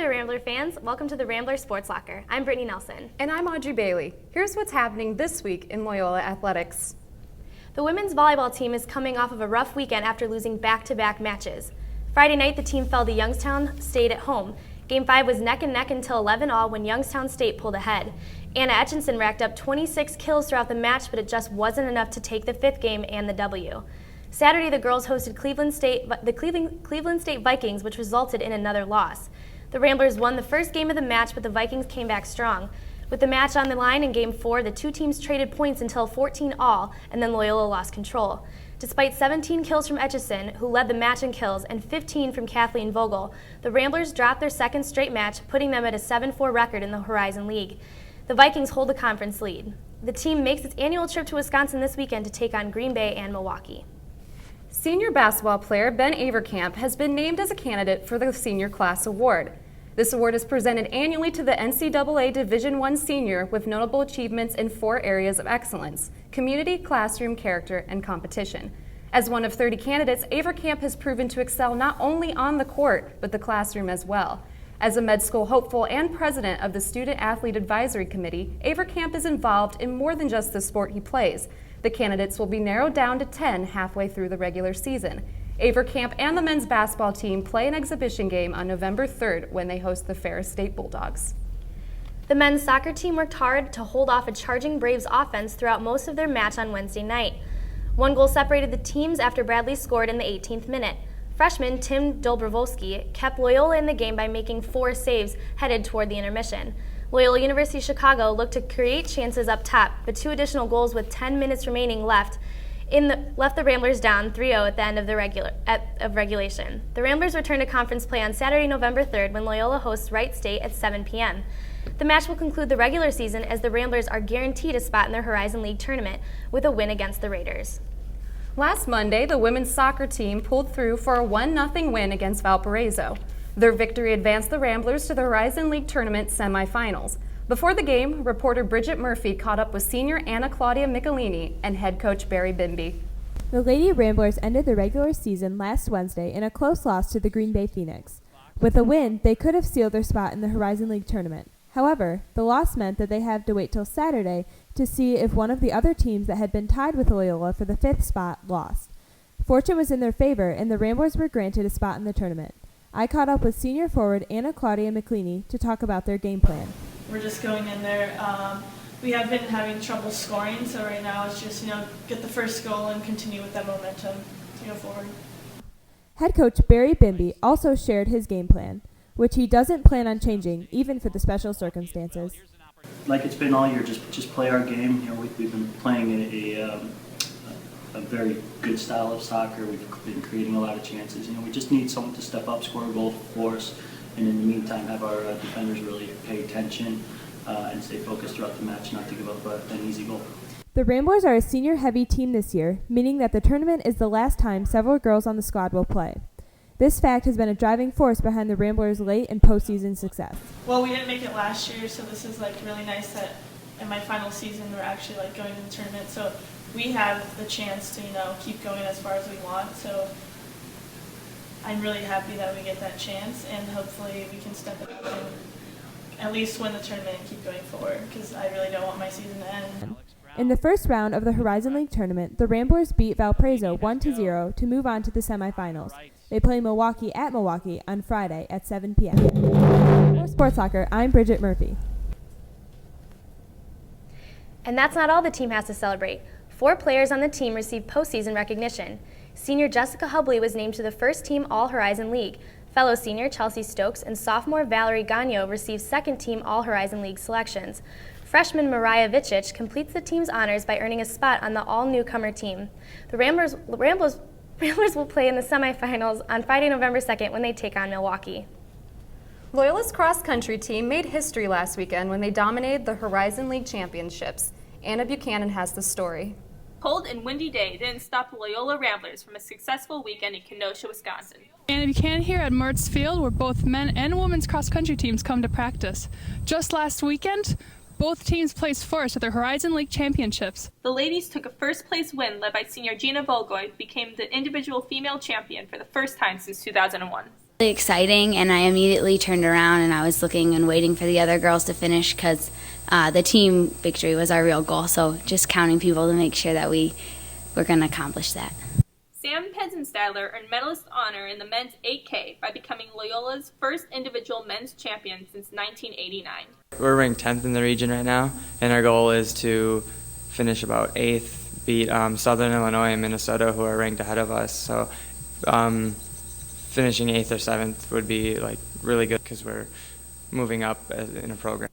there, Rambler fans. Welcome to the Rambler Sports Locker. I'm Brittany Nelson. And I'm Audrey Bailey. Here's what's happening this week in Loyola athletics. The women's volleyball team is coming off of a rough weekend after losing back-to-back matches. Friday night, the team fell to Youngstown State at home. Game 5 was neck and neck until 11-all when Youngstown State pulled ahead. Anna Etchinson racked up 26 kills throughout the match, but it just wasn't enough to take the 5th game and the W. Saturday, the girls hosted the Cleveland State Vikings, which resulted in another loss. The Ramblers won the first game of the match, but the Vikings came back strong. With the match on the line in Game 4, the two teams traded points until 14-all, and then Loyola lost control. Despite 17 kills from Etchison, who led the match in kills, and 15 from Kathleen Vogel, the Ramblers dropped their second straight match, putting them at a 7-4 record in the Horizon League. The Vikings hold the conference lead. The team makes its annual trip to Wisconsin this weekend to take on Green Bay and Milwaukee. Senior basketball player Ben Avercamp has been named as a candidate for the Senior Class Award. This award is presented annually to the NCAA Division I senior with notable achievements in 4 areas of excellence: community, classroom, character, and competition. As one of 30 candidates, Avercamp has proven to excel not only on the court, but the classroom as well. As a med school hopeful and president of the Student Athlete Advisory Committee, Avercamp is involved in more than just the sport he plays. The candidates will be narrowed down to 10 halfway through the regular season. Avercamp and the men's basketball team play an exhibition game on November 3rd when they host the Ferris State Bulldogs. The men's soccer team worked hard to hold off a charging Braves offense throughout most of their match on Wednesday night. 1 goal separated the teams after Bradley scored in the 18th minute. Freshman Tim Dobrovolsky kept Loyola in the game by making 4 saves headed toward the intermission. Loyola University Chicago looked to create chances up top, but 2 additional goals with 10 minutes remaining left the Ramblers down 3-0 at the end of regulation. The Ramblers return to conference play on Saturday, November 3rd, when Loyola hosts Wright State at 7 p.m. The match will conclude the regular season as the Ramblers are guaranteed a spot in their Horizon League tournament with a win against the Raiders. Last Monday, the women's soccer team pulled through for a 1-0 win against Valparaiso. Their victory advanced the Ramblers to the Horizon League Tournament semifinals. Before the game, reporter Bridget Murphy caught up with senior Anna Claudia Michelini and head coach Barry Bimby. The Lady Ramblers ended the regular season last Wednesday in a close loss to the Green Bay Phoenix. With a win, they could have sealed their spot in the Horizon League Tournament. However, the loss meant that they had to wait till Saturday to see if one of the other teams that had been tied with Loyola for the 5th spot lost. Fortune was in their favor, and the Ramblers were granted a spot in the tournament. I caught up with senior forward Anna Claudia McLeany to talk about their game plan. We're just going in there. We have been having trouble scoring, so right now it's just, get the first goal and continue with that momentum to go forward. Head coach Barry Bimby also shared his game plan, which he doesn't plan on changing, even for the special circumstances. Like it's been all year, just play our game. We've been playing a very good style of soccer. We've been creating a lot of chances. We just need someone to step up, score a goal for us, and in the meantime have our defenders really pay attention and stay focused throughout the match, not to give up an easy goal. The Ramblers are a senior-heavy team this year, meaning that the tournament is the last time several girls on the squad will play. This fact has been a driving force behind the Ramblers' late and postseason success. Well, we didn't make it last year, so this is really nice that in my final season we're actually going to the tournament. So we have the chance to keep going as far as we want. So I'm really happy that we get that chance, and hopefully we can step up and at least win the tournament and keep going forward, because I really don't want my season to end. In the first round of the Horizon League tournament, the Ramblers beat Valparaiso 1-0 to move on to the semifinals. They play Milwaukee at Milwaukee on Friday at 7 p.m. For Sports Locker, I'm Bridget Murphy. And that's not all the team has to celebrate. 4 players on the team received postseason recognition. Senior Jessica Hubley was named to the first team All-Horizon League. Fellow senior Chelsea Stokes and sophomore Valerie Gagno received second-team All-Horizon League selections. Freshman Mariah Vichich completes the team's honors by earning a spot on the all-newcomer team. The Ramblers will play in the semifinals on Friday, November 2nd when they take on Milwaukee. Loyola's cross-country team made history last weekend when they dominated the Horizon League Championships. Anna Buchanan has the story. Cold and windy day didn't stop the Loyola Ramblers from a successful weekend in Kenosha, Wisconsin. Anna Buchanan here at Mertz Field, where both men and women's cross-country teams come to practice. Just last weekend, both teams placed first at their Horizon League Championships. The ladies took a first-place win led by senior Gina Volgoy, who became the individual female champion for the first time since 2001. Really exciting, and I immediately turned around and I was looking and waiting for the other girls to finish because the team victory was our real goal. So just counting people to make sure that we were going to accomplish that. Sam Penzenstadler earned medalist honor in the men's 8K by becoming Loyola's first individual men's champion since 1989. We're ranked 10th in the region right now, and our goal is to finish about 8th, beat Southern Illinois and Minnesota, who are ranked ahead of us. So finishing 8th or 7th would be really good because we're moving up in a program.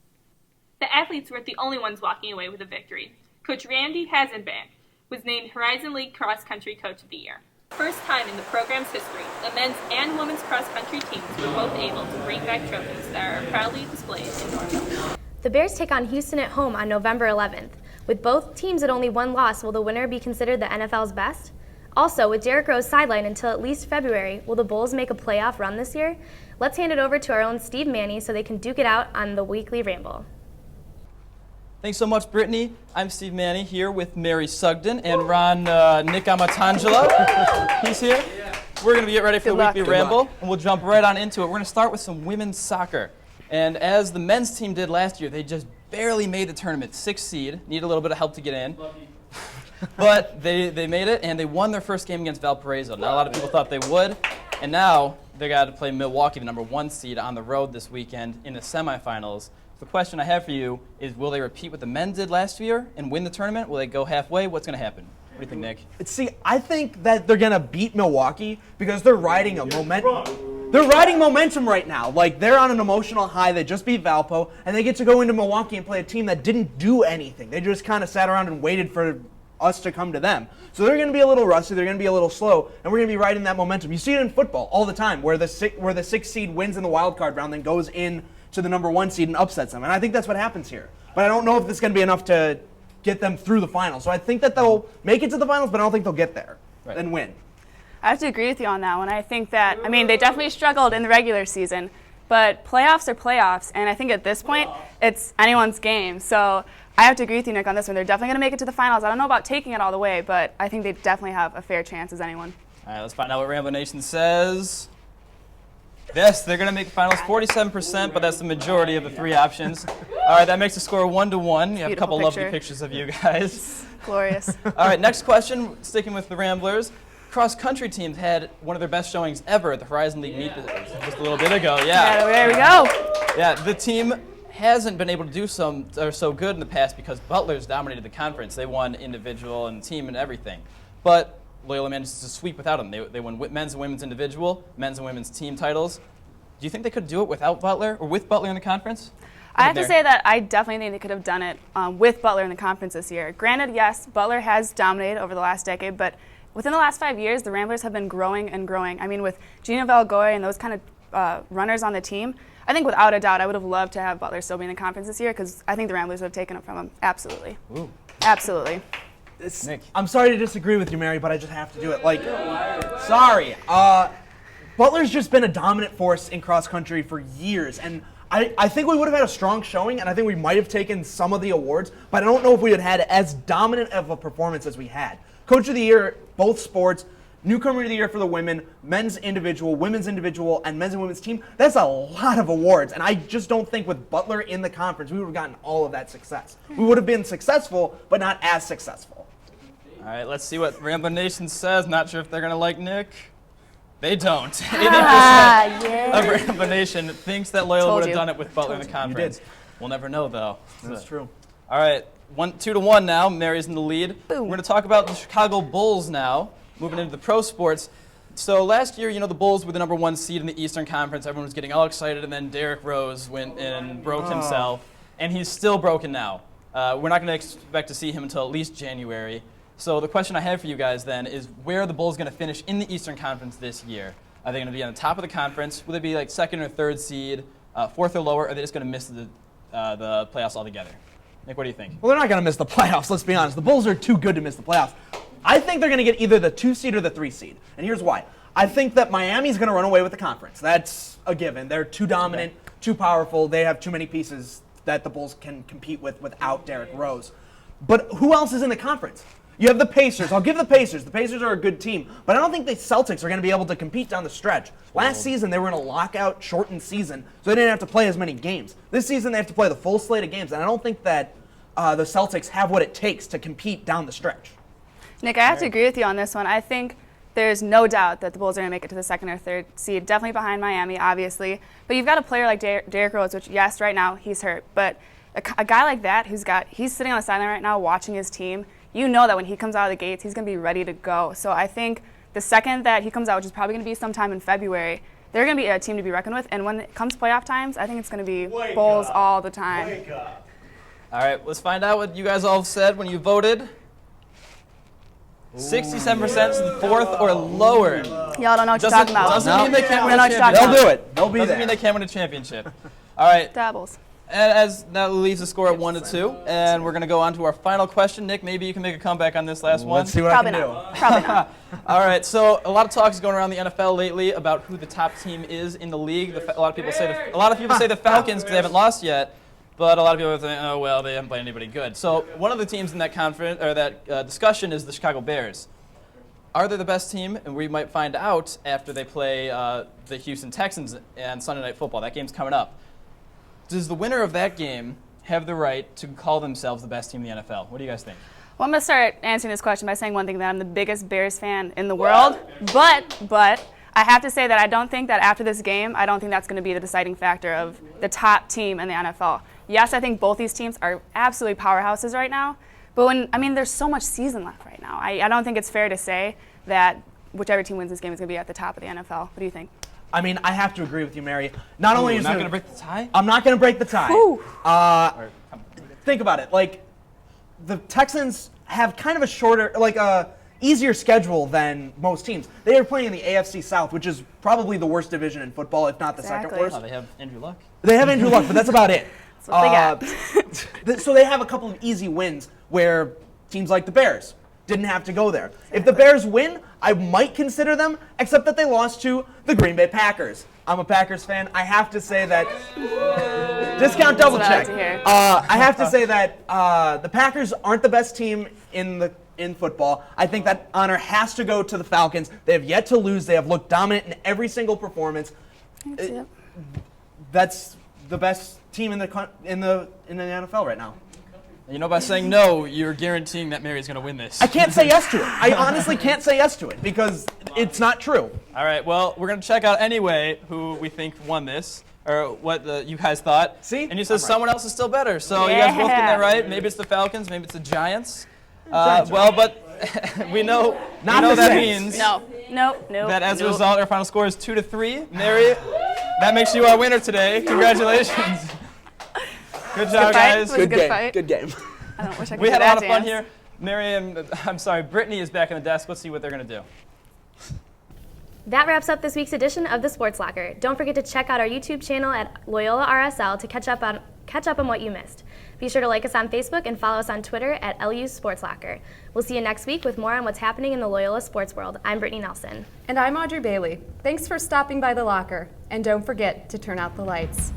The athletes weren't the only ones walking away with a victory. Coach Randy Hasenbank was named Horizon League Cross Country Coach of the Year. First time in the program's history, the men's and women's cross country teams were both able to bring back trophies that are proudly displayed in Norfolk. The Bears take on Houston at home on November 11th. With both teams at only one loss, will the winner be considered the NFL's best? Also, with Derrick Rose sidelined until at least February, will the Bulls make a playoff run this year? Let's hand it over to our own Steve Manny so they can duke it out on the Weekly Ramble. Thanks so much, Brittany. I'm Steve Manny here with Mary Sugden and Ron Nick Amatangelo. He's here. We're going to get ready for the Weekly Ramble, and we'll jump right on into it. We're going to start with some women's soccer. And as the men's team did last year, they just barely made the tournament. 6th seed, need a little bit of help to get in. But they made it, and they won their first game against Valparaiso. Not a lot of people thought they would, and now they got to play Milwaukee, the number 1 seed, on the road this weekend in the semifinals. The question I have for you is, will they repeat what the men did last year and win the tournament? Will they go halfway? What's going to happen? What do you think, Nick? See, I think that they're going to beat Milwaukee because they're riding a momentum. They're riding momentum right now. They're on an emotional high. They just beat Valpo, and they get to go into Milwaukee and play a team that didn't do anything. They just kind of sat around and waited for us to come to them. So they're going to be a little rusty, they're going to be a little slow, and we're going to be riding that momentum. You see it in football all the time, where the 6th seed wins in the wild card round, then goes in to the number 1 seed and upsets them. And I think that's what happens here. But I don't know if this is going to be enough to get them through the finals. So I think that they'll make it to the finals, but I don't think they'll get there and win. I have to agree with you on that one. I think that, they definitely struggled in the regular season, but playoffs are playoffs, and I think at this point, it's anyone's game. So I have to agree with you, Nick, on this one. They're definitely going to make it to the finals. I don't know about taking it all the way, but I think they definitely have a fair chance as anyone. All right, let's find out what Rambler Nation says. Yes, they're going to make the finals 47%, but that's the majority of the 3 options. All right, that makes the score 1-1. You have a couple lovely pictures of you guys. Glorious. All right, next question, sticking with the Ramblers. Cross-country teams had one of their best showings ever at the Horizon League meet just a little bit ago. Yeah, there we go. Yeah, the team hasn't been able to do so good in the past because Butler's dominated the conference. They won individual and team and everything. But Loyola managed to sweep without them. They won men's and women's individual, men's and women's team titles. Do you think they could do it without Butler or with Butler in the conference? I have to say that I definitely think they could have done it with Butler in the conference this year. Granted, yes, Butler has dominated over the last decade, but within the last 5 years, the Ramblers have been growing and growing. With Gina Valgoy and those kind of runners on the team, I think without a doubt I would have loved to have Butler still be in the conference this year because I think the Ramblers would have taken it from them. Absolutely. Ooh. Absolutely. Nick. I'm sorry to disagree with you, Mary, but I just have to do it. Sorry. Butler's just been a dominant force in cross country for years, and I think we would have had a strong showing, and I think we might have taken some of the awards, but I don't know if we had had as dominant of a performance as we had. Coach of the Year, both sports, Newcomer of the Year for the women, men's individual, women's individual, and men's and women's team. That's a lot of awards, and I just don't think with Butler in the conference we would have gotten all of that success. We would have been successful, but not as successful. All right, let's see what Rambler Nation says. Not sure if they're going to like Nick. They don't. 80% of Rambler Nation thinks that Loyola would have done it with Butler in the conference. We'll never know, though. That's true. All right, 2-1 now. Mary's in the lead. Boom. We're going to talk about the Chicago Bulls now, moving into the pro sports. So last year, the Bulls were the number 1 seed in the Eastern Conference. Everyone was getting all excited, and then Derrick Rose went and broke himself, and he's still broken now. We're not going to expect to see him until at least January. So the question I have for you guys then is, where are the Bulls going to finish in the Eastern Conference this year? Are they going to be on the top of the conference? Will they be like 2nd or 3rd seed, 4th or lower? Or are they just going to miss the playoffs altogether? Nick, what do you think? Well, they're not going to miss the playoffs, let's be honest. The Bulls are too good to miss the playoffs. I think they're going to get either the 2 seed or the 3 seed. And here's why. I think that Miami's going to run away with the conference. That's a given. They're too dominant, too powerful. They have too many pieces that the Bulls can compete with without Derrick Rose. But who else is in the conference? You have the Pacers. I'll give the Pacers. The Pacers are a good team, but I don't think the Celtics are going to be able to compete down the stretch. Last season, they were in a lockout, shortened season, so they didn't have to play as many games. This season, they have to play the full slate of games, and I don't think that the Celtics have what it takes to compete down the stretch. Nick, I have to agree with you on this one. I think there's no doubt that the Bulls are going to make it to the 2nd or 3rd seed, definitely behind Miami, obviously. But you've got a player like Derrick Rose, which, yes, right now he's hurt, but a guy like that he's sitting on the sideline right now watching his team. You know that when he comes out of the gates, he's going to be ready to go. So I think the second that he comes out, which is probably going to be sometime in February, they're going to be a team to be reckoned with. And when it comes playoff times, I think it's going to be Bulls all the time. All right, let's find out what you guys all said when you voted. 67% said 4th or lower. Y'all don't know what you're talking about. Doesn't mean they can't win a championship. They'll do it. They'll be Doesn't there. mean they can't win a championship. All right. Dabbles. And as that leaves the score at 1-2, and we're going to go on to our final question. Nick, maybe you can make a comeback on this last one. Let's see what Probably I can not. Probably not. All right, so a lot of talk is going around the NFL lately about who the top team is in the league. A lot of people say the Falcons because they haven't lost yet, but a lot of people think, oh well, they haven't played anybody good. So one of the teams in that conference or that discussion is the Chicago Bears. Are they the best team? And we might find out after they play the Houston Texans on Sunday Night Football. That game's coming up. Does the winner of that game have the right to call themselves the best team in the NFL? What do you guys think? Well, I'm going to start answering this question by saying one thing, that I'm the biggest Bears fan in the world. But I have to say that I don't think that after this game, I don't think that's going to be the deciding factor of the top team in the NFL. Yes, I think both these teams are absolutely powerhouses right now. But there's so much season left right now. I don't think it's fair to say that whichever team wins this game is going to be at the top of the NFL. What do you think? I mean, I have to agree with you, Mary. Not only is not going to break the tie? I'm not going to break the tie. Think about it. Like, the Texans have kind of a shorter, easier schedule than most teams. They are playing in the AFC South, which is probably the worst division in football, if not the second worst. Oh, they have Andrew Luck. They have Andrew Luck, but that's about it. That's what they got. So they have a couple of easy wins where teams like the Bears didn't have to go there. Exactly. If the Bears win, I might consider them, except that they lost to the Green Bay Packers. I'm a Packers fan. I have to say that discount double check. I have to say that the Packers aren't the best team in football. I think that honor has to go to the Falcons. They have yet to lose. They have looked dominant in every single performance. That's the best team in the NFL right now. You know, by saying no, you're guaranteeing that Mary's going to win this. I can't say yes to it. I honestly can't say yes to it because it's not true. All right, well, we're going to check out anyway who we think won this, or what you guys thought. See? And you said someone else is still better. So you guys both get that right. Maybe it's the Falcons, maybe it's the Giants. Well, but we know that means No. that as a result, our final score is 2-3. Mary, that makes you our winner today. Congratulations. Good job, guys. Good game. Fight. Good game. I don't wish I could We do had a that lot of fun dance. here. Brittany is back on the desk. Let's see what they're going to do. That wraps up this week's edition of the Sports Locker. Don't forget to check out our YouTube channel at Loyola RSL to catch up on what you missed. Be sure to like us on Facebook and follow us on Twitter at LU Sports Locker. We'll see you next week with more on what's happening in the Loyola sports world. I'm Brittany Nelson. And I'm Audrey Bailey. Thanks for stopping by the locker. And don't forget to turn out the lights.